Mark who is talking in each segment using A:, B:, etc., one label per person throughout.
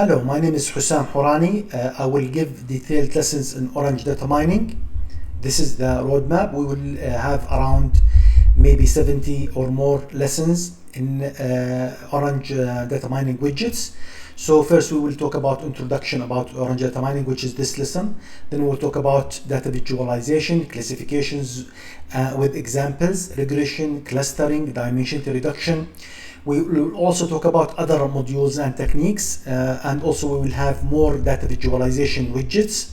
A: Hello, my name is Hussam Hourani. I will give detailed lessons in Orange data mining. This is the roadmap. We will have around maybe 70 or more lessons in Orange data mining widgets. So first we will talk about introduction about Orange data mining, which is this lesson. Then we'll talk about data visualization, classifications with examples, regression, clustering, dimension reduction. We will also talk about other modules and techniques, and also we will have more data visualization widgets.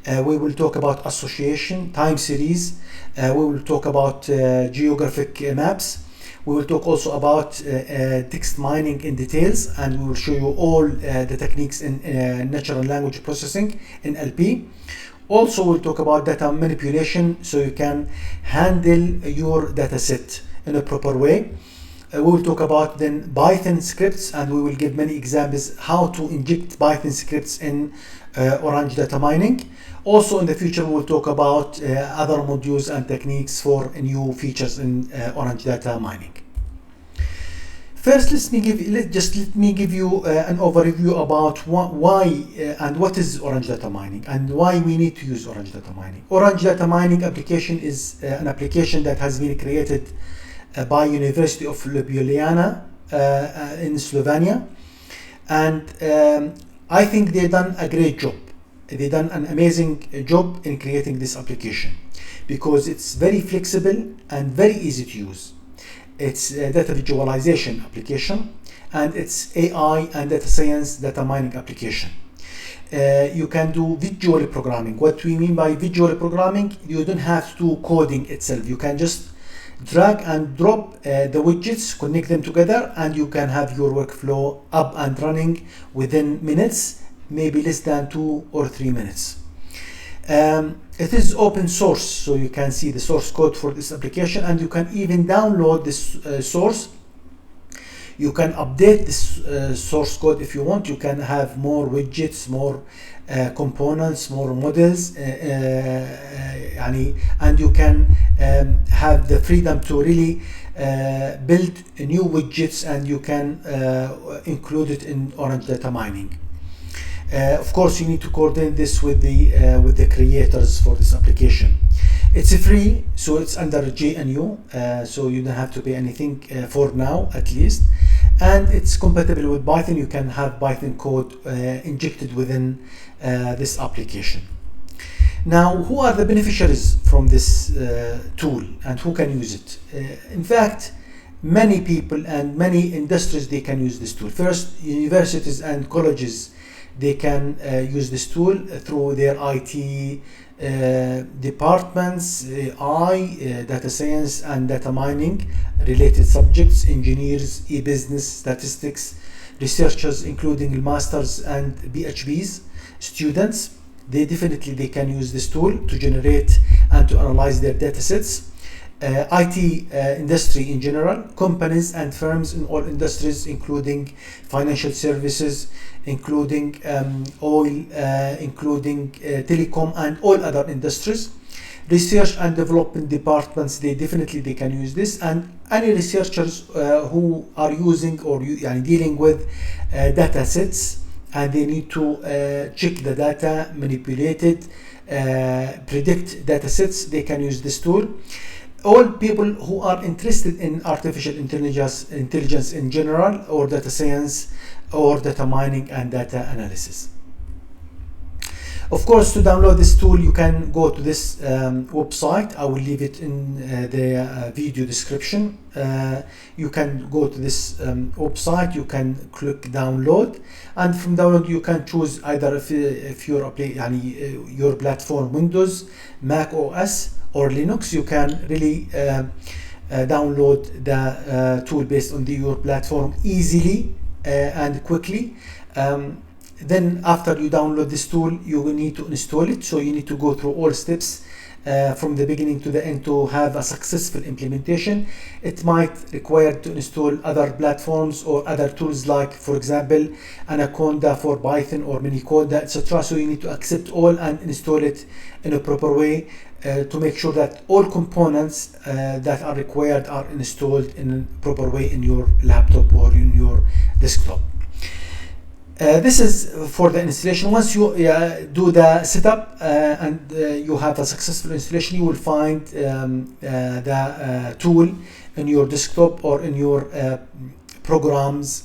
A: We will talk about association, time series. We will talk about geographic maps. We will talk also about text mining in details, and we will show you all the techniques in natural language processing, NLP. Also, we'll talk about data manipulation, so you can handle your data set in a proper way. We will talk about then Python scripts, and we will give many examples how to inject Python scripts in Orange data mining. Also in the future we will talk about other modules and techniques for new features in Orange data mining. First, let me give you an overview about why and what is Orange data mining and why we need to use Orange data mining. Orange data mining application is an application that has been created by University of Ljubljana in Slovenia, and I think they've done a great job. They've done an amazing job in creating this application because it's very flexible and very easy to use. It's a data visualization application, and it's AI and data science data mining application. You can do visual programming. What we mean by visual programming, you don't have to do coding itself. You can just drag and drop the widgets, connect them together, and you can have your workflow up and running within minutes, maybe less than 2 or 3 minutes. It is open source, so you can see the source code for this application, and you can even download this source. You can update this source code if you want. You can have more widgets, more components, more models, and you can have the freedom to really build new widgets, and you can include it in Orange data mining. Of course, you need to coordinate this with the creators for this application. It's free, so it's under GNU, so you don't have to pay anything for now, at least. And it's compatible with Python. You can have Python code injected within this application. Now, who are the beneficiaries from this tool and who can use it? In fact, many people and many industries, they can use this tool. First, universities and colleges, they can use this tool through their IT departments, AI, data science and data mining related subjects, engineers, e-business, statistics, researchers, including masters and PhDs, students. They can use this tool to generate and to analyze their data sets. IT industry in general, companies and firms in all industries, including financial services, including oil, including telecom and all other industries. Research and development departments, they can use this, and any researchers who are using or dealing with data sets, and they need to check the data, manipulate it, predict data sets, they can use this tool. All people who are interested in artificial intelligence in general, or data science, or data mining and data analysis. Of course, to download this tool, you can go to this website. I will leave it in the video description. You can go to this website, you can click download, and from download you can choose either if your platform Windows, Mac OS or Linux. You can really download the tool based on your platform easily and quickly. Then after you download this tool, you will need to install it, so you need to go through all steps from the beginning to the end to have a successful implementation. It might require to install other platforms or other tools, like for example Anaconda for Python or Miniconda, etc. So you need to accept all and install it in a proper way to make sure that all components that are required are installed in a proper way in your laptop or in your desktop. This is for the installation. Once you do the setup and you have a successful installation, you will find the tool in your desktop or in your programs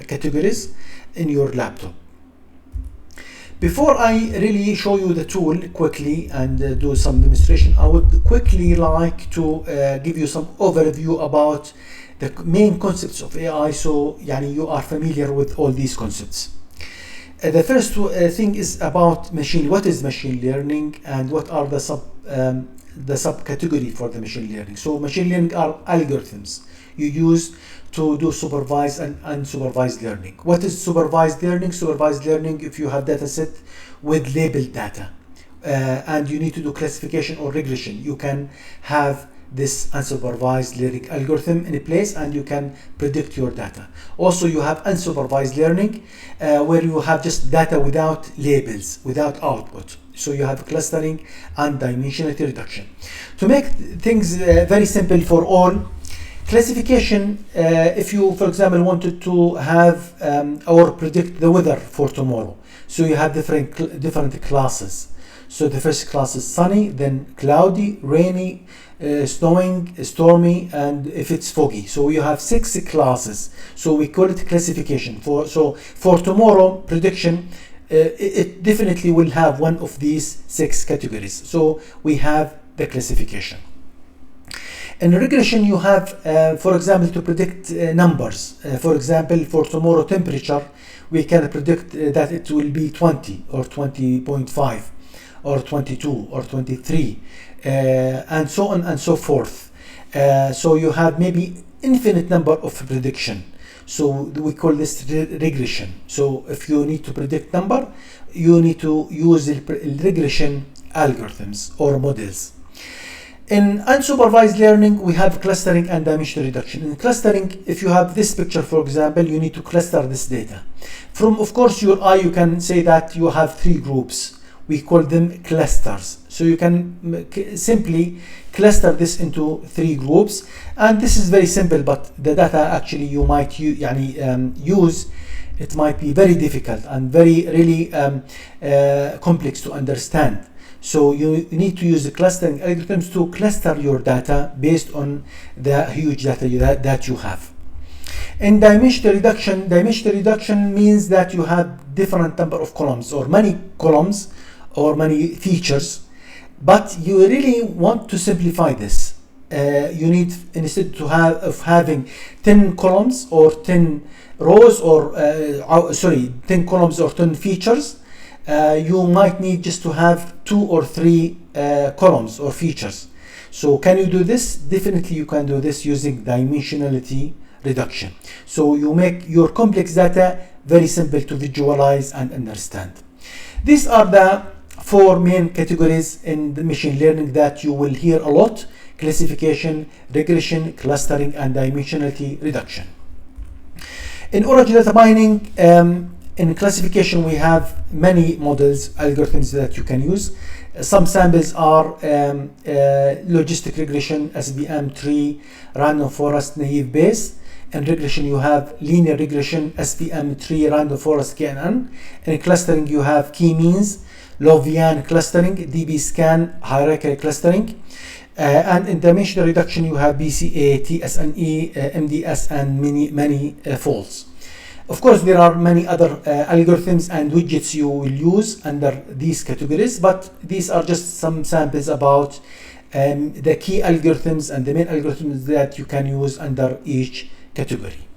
A: categories in your laptop. Before I really show you the tool quickly and do some demonstration, I would quickly like to give you some overview about the main concepts of AI, so you are familiar with all these concepts. The first thing is about what is machine learning and what are the subcategory for the machine learning. So machine learning are algorithms you use to do supervised and unsupervised learning. What is supervised learning? Supervised learning, if you have data set with labeled data and you need to do classification or regression, you can have this unsupervised learning algorithm in place and you can predict your data. Also, you have unsupervised learning where you have just data without labels, without output. So you have clustering and dimensionality reduction. To make things very simple for all, classification, if you, for example, wanted to have or predict the weather for tomorrow, so you have different classes. So the first class is sunny, then cloudy, rainy, snowing, stormy, and if it's foggy. So you have 6 classes. So we call it classification. So for tomorrow prediction, it definitely will have one of these 6 categories. So we have the classification. In regression, you have, for example, to predict numbers. For example, for tomorrow temperature, we can predict that it will be 20 or 20.5 or 22 or 23 and so on and so forth. So you have maybe infinite number of prediction. So we call this regression. So if you need to predict number, you need to use regression algorithms or models. In unsupervised learning, we have clustering and dimensional reduction. In clustering, if you have this picture, for example, you need to cluster this data. From, of course, your eye, you can say that you have 3 groups. We call them clusters. So you can simply cluster this into 3 groups. And this is very simple, but the data actually you might use, it might be very difficult and really complex to understand. So you need to use the clustering algorithms to cluster your data based on the huge data that you have. In dimensional reduction means that you have different number of columns or many columns or many features, but you really want to simplify this. You need, instead of having 10 columns or 10 rows or 10 columns or 10 features, you might need just to have 2 or 3 columns or features. So can you do this? Definitely you can do this using dimensionality reduction. So you make your complex data very simple to visualize and understand. These are the 4 main categories in the machine learning that you will hear a lot: classification, regression, clustering, and dimensionality reduction. In Orange data mining, in classification, we have many models, algorithms that you can use. Some samples are logistic regression, SVM tree, random forest, naive Bayes. In regression, you have linear regression, SVM tree, random forest, KNN. In clustering, you have k-means, Lovian clustering, DB-scan, hierarchical clustering. And in dimensional reduction, you have BCA, TSNE, MDS, and many faults. Of course, there are many other algorithms and widgets you will use under these categories, but these are just some samples about the key algorithms and the main algorithms that you can use under each category.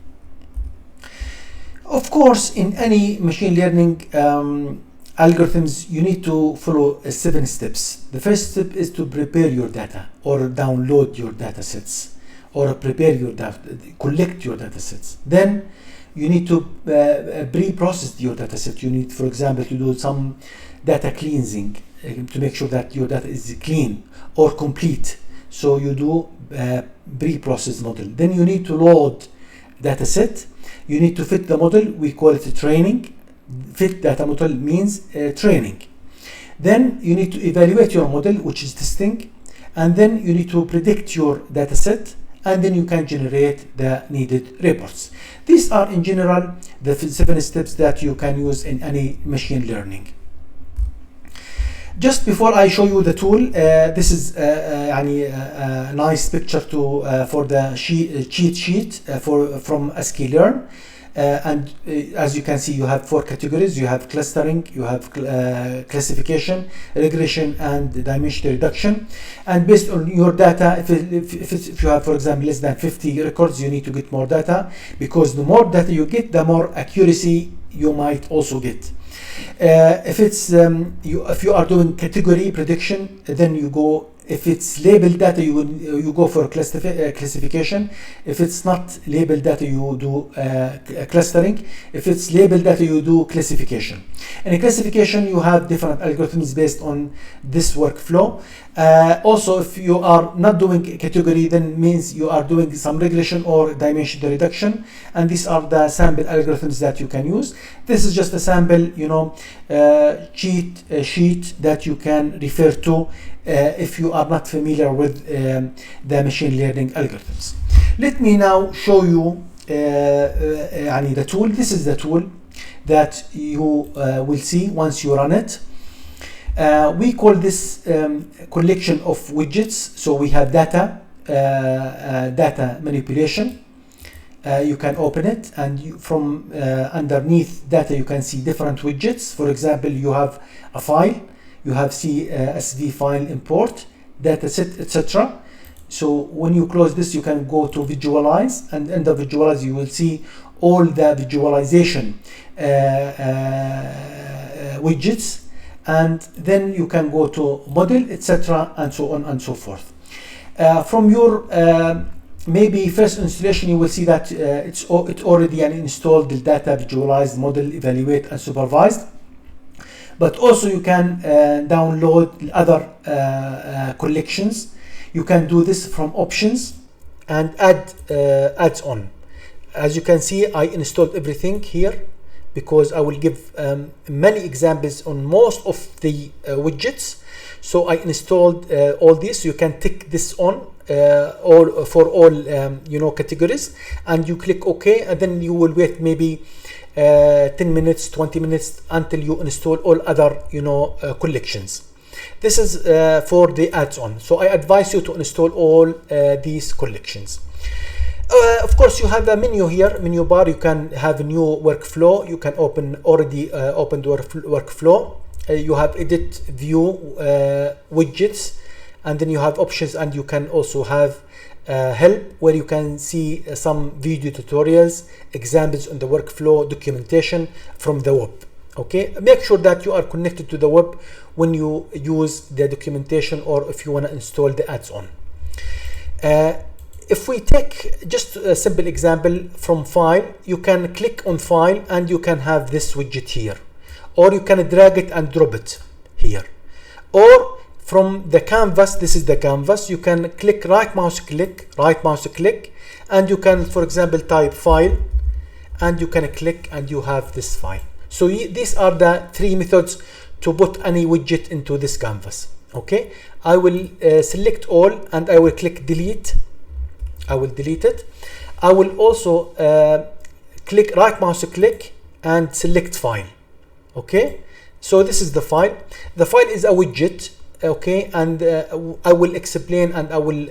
A: Of course, in any machine learning algorithms, you need to follow 7 steps. The first step is to prepare your data or download your data sets or prepare your data, collect your data sets. Then you need to pre-process your data set. You need, for example, to do some data cleansing to make sure that your data is clean or complete. So you do pre-process model. Then you need to load data set. You need to fit the model. We call it training. Fit data model means training. Then you need to evaluate your model, which is testing. And then you need to predict your data set and then you can generate the needed reports. These are in general the 7 steps that you can use in any machine learning. Just before I show you the tool, this is a nice picture for the cheat sheet from sklearn. And as you can see, you have 4 categories. You have clustering, you have classification, regression, and dimension reduction. And based on your data, if you have, for example, less than 50 records, you need to get more data, because the more data you get, the more accuracy you might also get. If you are doing category prediction, then you go. If it's labeled data, you go for classification. If it's not labeled data, you do clustering. If it's labeled data, you do classification. In classification, you have different algorithms based on this workflow. Also, if you are not doing category, then means you are doing some regression or dimension reduction, and these are the sample algorithms that you can use. This is just a sample, cheat sheet that you can refer to if you are not familiar with the machine learning algorithms. Let me now show you the tool. This is the tool that you will see once you run it. We call this collection of widgets. So we have data manipulation. You can open it, and from underneath data you can see different widgets. For example, you have a file, you have CSV file import, dataset, etc. So when you close this, you can go to visualize, and in the visualize you will see all the visualization widgets, and then you can go to model, etc., and so on and so forth. From your maybe first installation, you will see that it's already installed the data, visualized, model, evaluate, and supervised. But also you can download other collections. You can do this from options and add adds on. As you can see, I installed everything here because I will give many examples on most of the widgets. So I installed all this. You can tick this on for all categories, and you click OK, and then you will wait maybe 10 minutes, 20 minutes until you install all other collections. This is for the add-on. So I advise you to install all these collections. Of course, you have a menu here, menu bar. You can have a new workflow. You can open already opened workflow. You have edit, view, widgets, and then you have options, and you can also have help, where you can see some video tutorials, examples on the workflow, documentation from the web. Okay, make sure that you are connected to the web when you use the documentation, or if you want to install the add-on. If we take just a simple example from file, you can click on file and you can have this widget here, or you can drag it and drop it here. Or from the canvas, this is the canvas, you can click right mouse click, and you can, for example, type file, and you can click and you have this file. So these are the 3 methods to put any widget into this canvas. Okay, I will select all and I will click delete. I will delete it. I will also click right mouse click and select file. Okay, so this is the file. The file is a widget. Okay, and I will explain and I will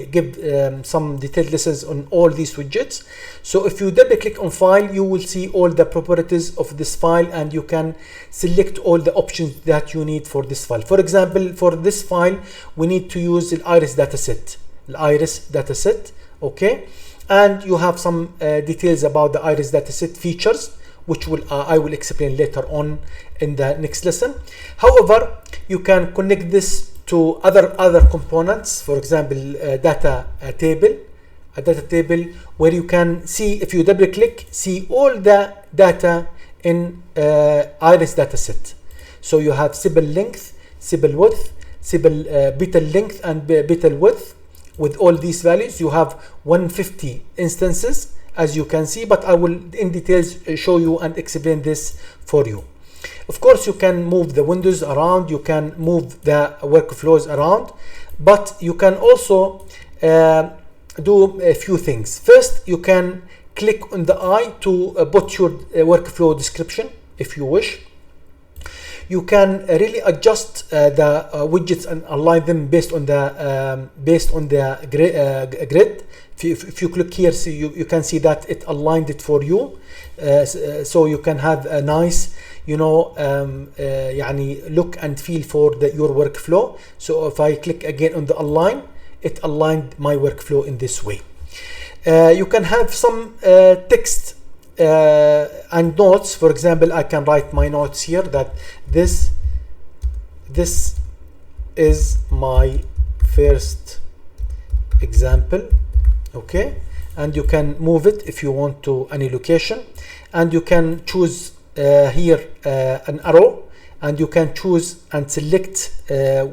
A: give some detailed lessons on all these widgets. So if you double click on file, you will see all the properties of this file, and you can select all the options that you need for this file. For example, for this file, we need to use the iris dataset. Okay, and you have some details about the iris dataset features, which I will explain later on in the next lesson. However, you can connect this to other components. For example, a data table where you can see, if you double click, see all the data in iris dataset. So you have symbol length, symbol width, symbol betal length, and betal width. With all these values, you have 150 instances, as you can see, but I will in details show you and explain this for you. Of course, you can move the windows around, you can move the workflows around, but you can also do a few things. First, you can click on the eye to put your workflow description if you wish. You can really adjust the widgets and align them based on the grid. If you click here, so you can see that it aligned it for you, so you can have a nice, you know, يعني look and feel for your workflow. So if I click again on the align, it aligned my workflow in this way. You can have some text and notes. For example, I can write my notes here that this is my first example, okay, and you can move it if you want to any location, and you can choose here an arrow, and you can choose and select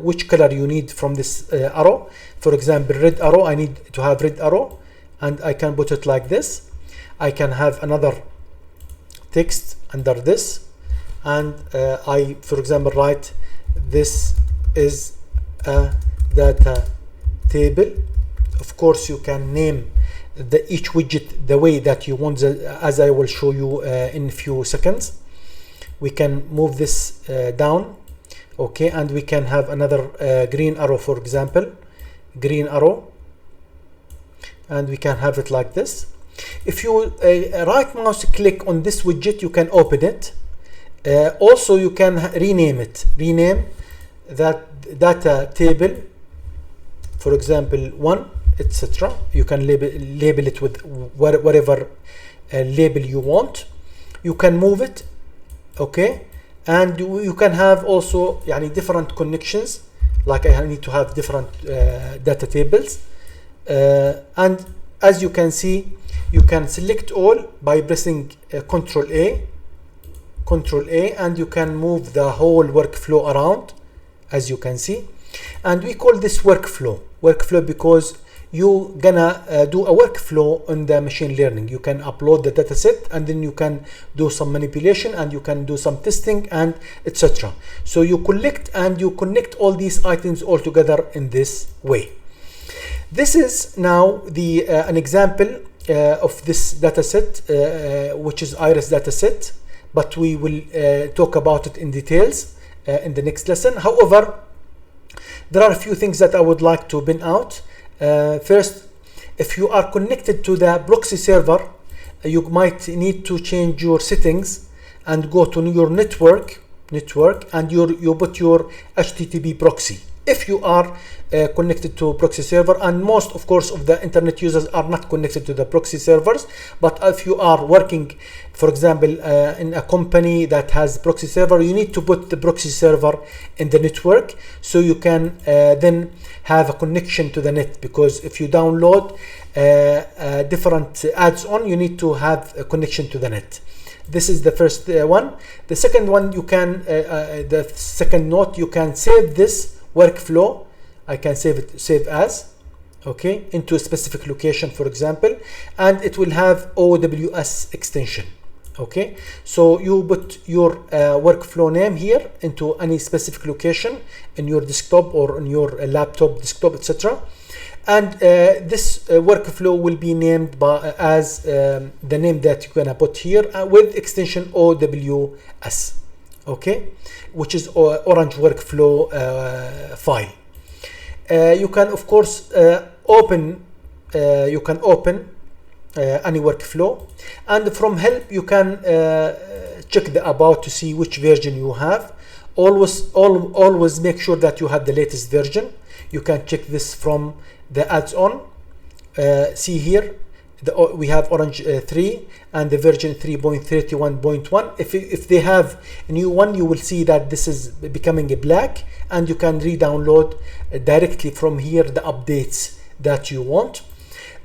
A: which color you need from this arrow. For example, red arrow, I need to have red arrow, and I can put it like this. I can have another text under this, and I, for example, write this is a data table. Of course, you can name each widget the way that you want, as I will show you in a few seconds. We can move this down, okay, and we can have another green arrow, for example, green arrow, and we can have it like this. If you right mouse click on this widget, you can open it. Also, you can rename it. Rename that data table, for example, 1, etc. You can label it with whatever label you want. You can move it, okay, and you can have also different connections. Like I need to have different data tables, and as you can see, you can select all by pressing Control A, and you can move the whole workflow around, as you can see. And we call this workflow because you gonna do a workflow on the machine learning. You can upload the data set, and then you can do some manipulation, and you can do some testing, and etc. So you collect and you connect all these items all together in this way. This is now the an example of this data set, which is iris data set, but we will talk about it in details in the next lesson. However, there are a few things that I would like to bring out. First, if you are connected to the proxy server, you might need to change your settings and go to your network, and you put your HTTP proxy. If you are connected to proxy server, and most of course of the internet users are not connected to the proxy servers, but if you are working, for example, in a company that has proxy server, you need to put the proxy server in the network, so you can then have a connection to the net, because if you download different add-on, you need to have a connection to the net. This is the first one. The second one, you can the second note, you can save this workflow. I can save as, okay, into a specific location, for example, and it will have OWS extension. Okay, so you put your workflow name here into any specific location in your desktop or on your laptop, desktop, etc. And this workflow will be named as the name that you're gonna put here with extension OWS, okay, which is Orange workflow file. You can of course open any workflow, and from help you can check the about to see which version you have. Always make sure that you have the latest version. You can check this from the add-on. See here, we have Orange 3 and the version 3.31.1. If they have a new one, you will see that this is becoming a black, and you can re-download directly from here the updates that you want.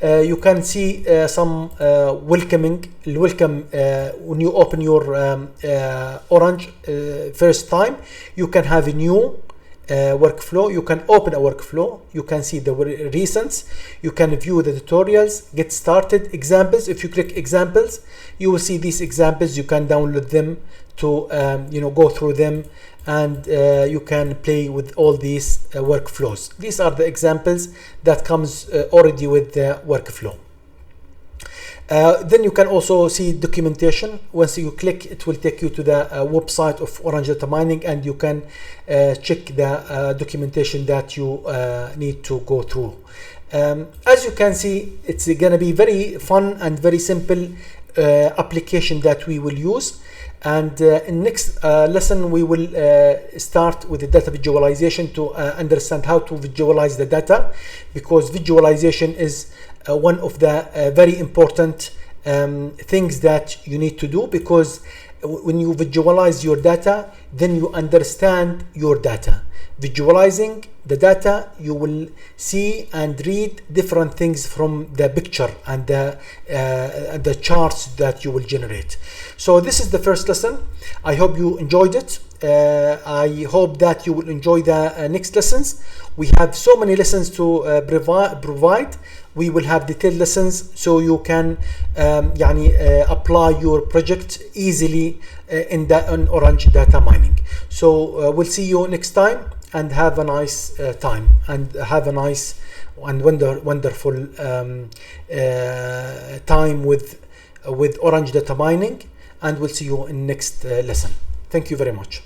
A: You can see some welcome when you open your Orange first time. You can have a new workflow. You can open a workflow. You can see the recents. You can view the tutorials, get started, examples. If you click examples, you will see these examples. You can download them to go through them, and you can play with all these workflows. These are the examples that comes already with the workflow. Then you can also see documentation. Once you click, it will take you to the website of Orange Datamining, and you can check the documentation that you need to go through. As you can see, it's going to be very fun and very simple application that we will use. And in next lesson, we will start with the data visualization to understand how to visualize the data, because visualization is one of the very important things that you need to do, because when you visualize your data, then you understand your data. Visualizing the data, you will see and read different things from the picture and the charts that you will generate. So this is the first lesson. I hope you enjoyed it. I hope that you will enjoy the next lessons. We have so many lessons to provide. We will have detailed lessons so you can apply your project easily on Orange Datamining. So we'll see you next time, and have a nice time, and have a nice and wonderful time with Orange Datamining, and we'll see you in next lesson. Thank you very much.